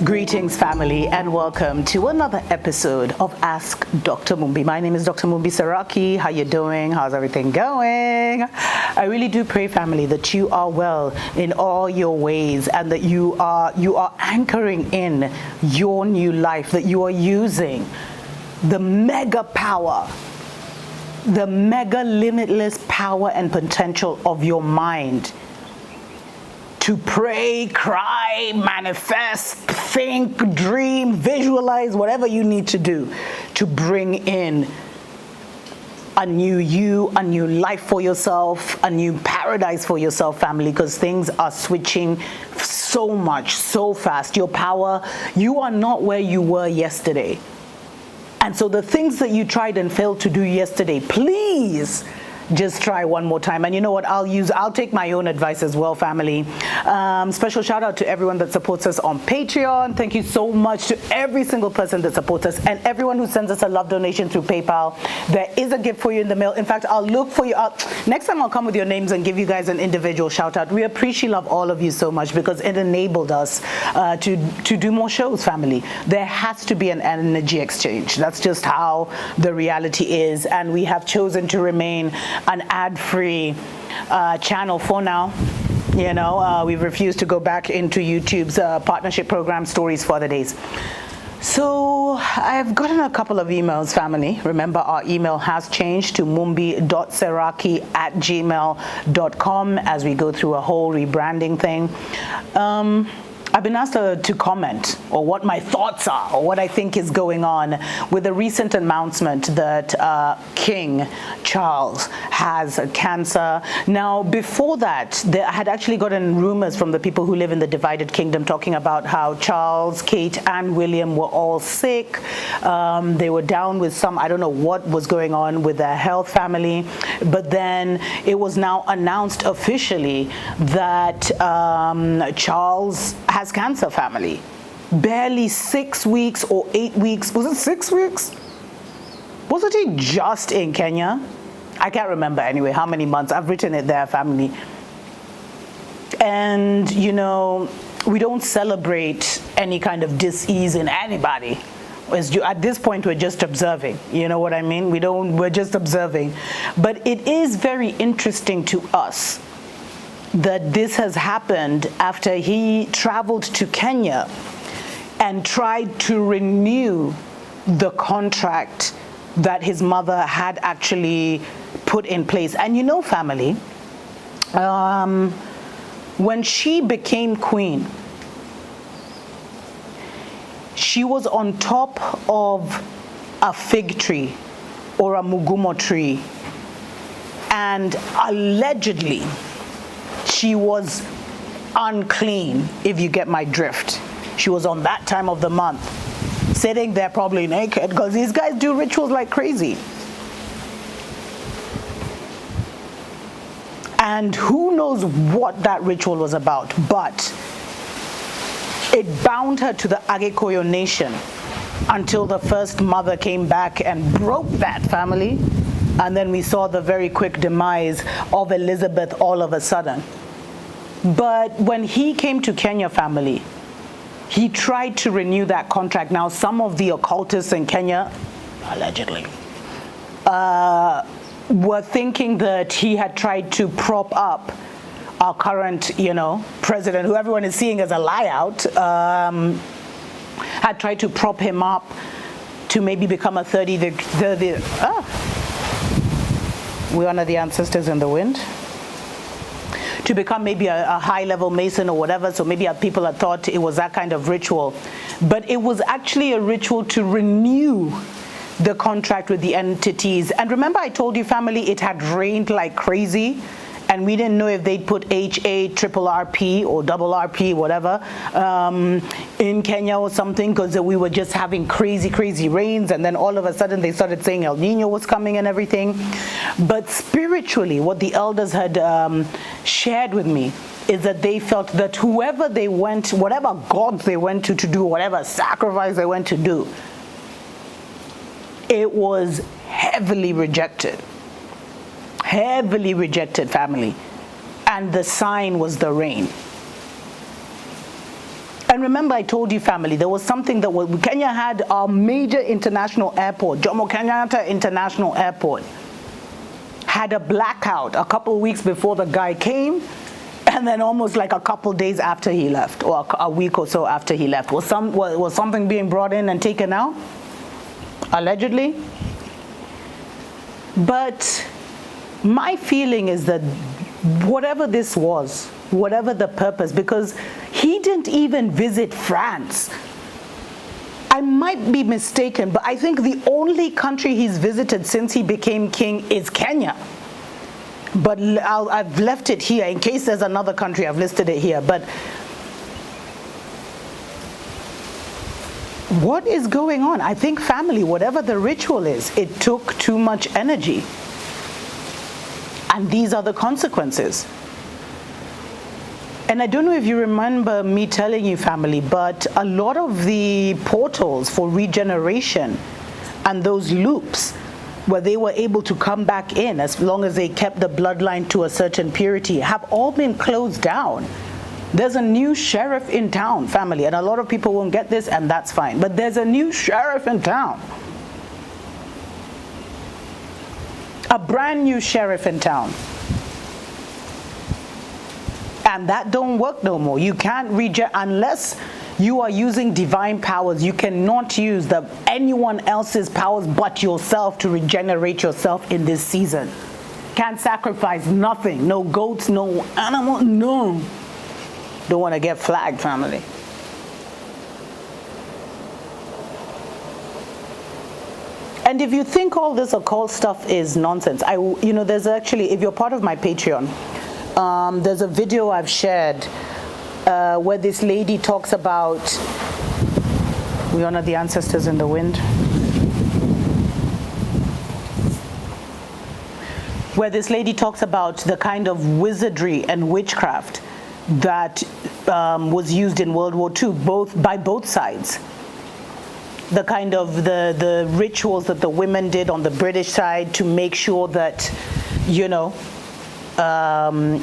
Greetings, family, and welcome to another episode of Ask Dr. Mumbi. My name is Dr. Mumbi Saraki. How you doing? How's everything going? I really do pray, family, that you are well in all your ways and that you are anchoring in your new life, that you are using the mega power, the mega limitless power and potential of your mind to pray, cry, manifest, think, dream, visualize, whatever you need to do to bring in a new you, a new life for yourself, a new paradise for yourself, family, because things are switching so much, so fast. Your power, you are not where you were yesterday. And so the things that you tried and failed to do yesterday, please just try one more time. And you know what, I'll take my own advice as well, family. Special shout out to everyone that supports us on Patreon. Thank you so much to every single person that supports us and everyone who sends us a love donation through PayPal. There is a gift for you in the mail. In fact, I'll look for you out. Next time I'll come with your names and give you guys an individual shout out. We appreciate love all of you so much because it enabled us to do more shows, family. There has to be an energy exchange. That's just how the reality is. And we have chosen to remain an ad-free channel for now. You know, we've refused to go back into YouTube's partnership program, Stories for the Days. So I've gotten a couple of emails, family. Remember, our email has changed to mumbi.seraki@gmail.com as we go through a whole rebranding thing. I've been asked to comment or what my thoughts are or what I think is going on with the recent announcement that King Charles has cancer. Now, before that, I had actually gotten rumors from the people who live in the divided kingdom talking about how Charles, Kate, and William were all sick. They were down with I don't know what was going on with their health, family. But then it was now announced officially that Charles has cancer, family. Barely 6 weeks or 8 weeks. Was it 6 weeks? Wasn't he just in Kenya? I can't remember anyway how many months. I've written it there, family. And, you know, we don't celebrate any kind of dis-ease in anybody. At this point, we're just observing. You know what I mean? We're just observing. But it is very interesting to us that this has happened after he traveled to Kenya and tried to renew the contract that his mother had actually put in place. And you know, family, when she became queen, she was on top of a fig tree or a mugumo tree, and allegedly she was unclean, if you get my drift. She was on that time of the month, sitting there probably naked, because these guys do rituals like crazy. And who knows what that ritual was about, but it bound her to the Agekoyo nation until the first mother came back and broke that, family. And then we saw the very quick demise of Elizabeth all of a sudden. But when he came to Kenya, family, he tried to renew that contract. Now, some of the occultists in Kenya, allegedly, were thinking that he had tried to prop up our current, president, who everyone is seeing as a lie-out, had tried to prop him up to maybe become a we honor the ancestors in the wind. To become maybe a high-level Mason or whatever, so maybe people had thought it was that kind of ritual. But it was actually a ritual to renew the contract with the entities. And remember I told you, family, it had rained like crazy, and we didn't know if they'd put HARRP or double RP, whatever, in Kenya or something, because we were just having crazy rains, and then all of a sudden they started saying El Nino was coming and everything. But spiritually, what the elders had shared with me is that they felt that whoever they went, whatever gods they went to do, whatever sacrifice they went to do, it was heavily rejected. Heavily rejected, family. And the sign was the rain. And remember, I told you, family, there was something that Kenya had a major international airport, Jomo Kenyatta International Airport, had a blackout a couple of weeks before the guy came, and then almost like a couple days after he left, or a week or so after he left. Was something being brought in and taken out? Allegedly? But my feeling is that whatever this was, whatever the purpose, because he didn't even visit France. I might be mistaken, but I think the only country he's visited since he became king is Kenya. But I've left it here in case there's another country. I've listed it here. But what is going on? I think, family, whatever the ritual is, it took too much energy. And these are the consequences. And I don't know if you remember me telling you, family, but a lot of the portals for regeneration and those loops where they were able to come back in as long as they kept the bloodline to a certain purity have all been closed down. There's a new sheriff in town, family, and a lot of people won't get this, and that's fine. But there's a new sheriff in town. A brand new sheriff in town. And that don't work no more. You can't unless you are using divine powers. You cannot use anyone else's powers but yourself to regenerate yourself in this season. Can't sacrifice nothing. No goats, no animal, no. Don't want to get flagged, family. And if you think all this occult stuff is nonsense, there's actually, if you're part of my Patreon, there's a video I've shared where this lady talks about, we honor the ancestors in the wind, where this lady talks about the kind of wizardry and witchcraft that was used in World War II, by both sides. The kind of the rituals that the women did on the British side to make sure that,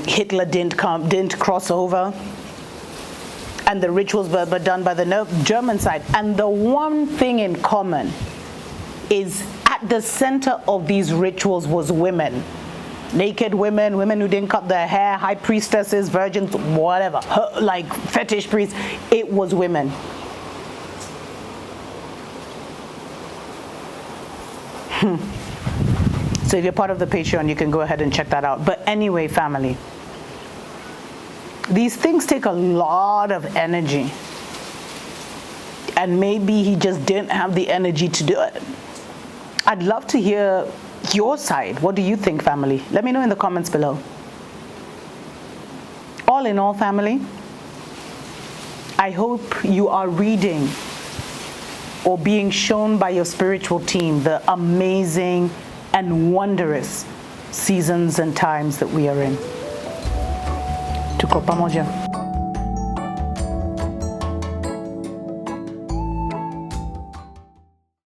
Hitler didn't cross over, and the rituals were done by the German side. And the one thing in common is at the center of these rituals was women. Naked women, women who didn't cut their hair, high priestesses, virgins, whatever, like fetish priests. It was women. So if you're part of the Patreon, you can go ahead and check that out. But anyway, family, these things take a lot of energy. And maybe he just didn't have the energy to do it. I'd love to hear your side. What do you think, family? Let me know in the comments below. All in all, family, I hope you are reading or being shown by your spiritual team the amazing and wondrous seasons and times that we are in. Tuko pamoja.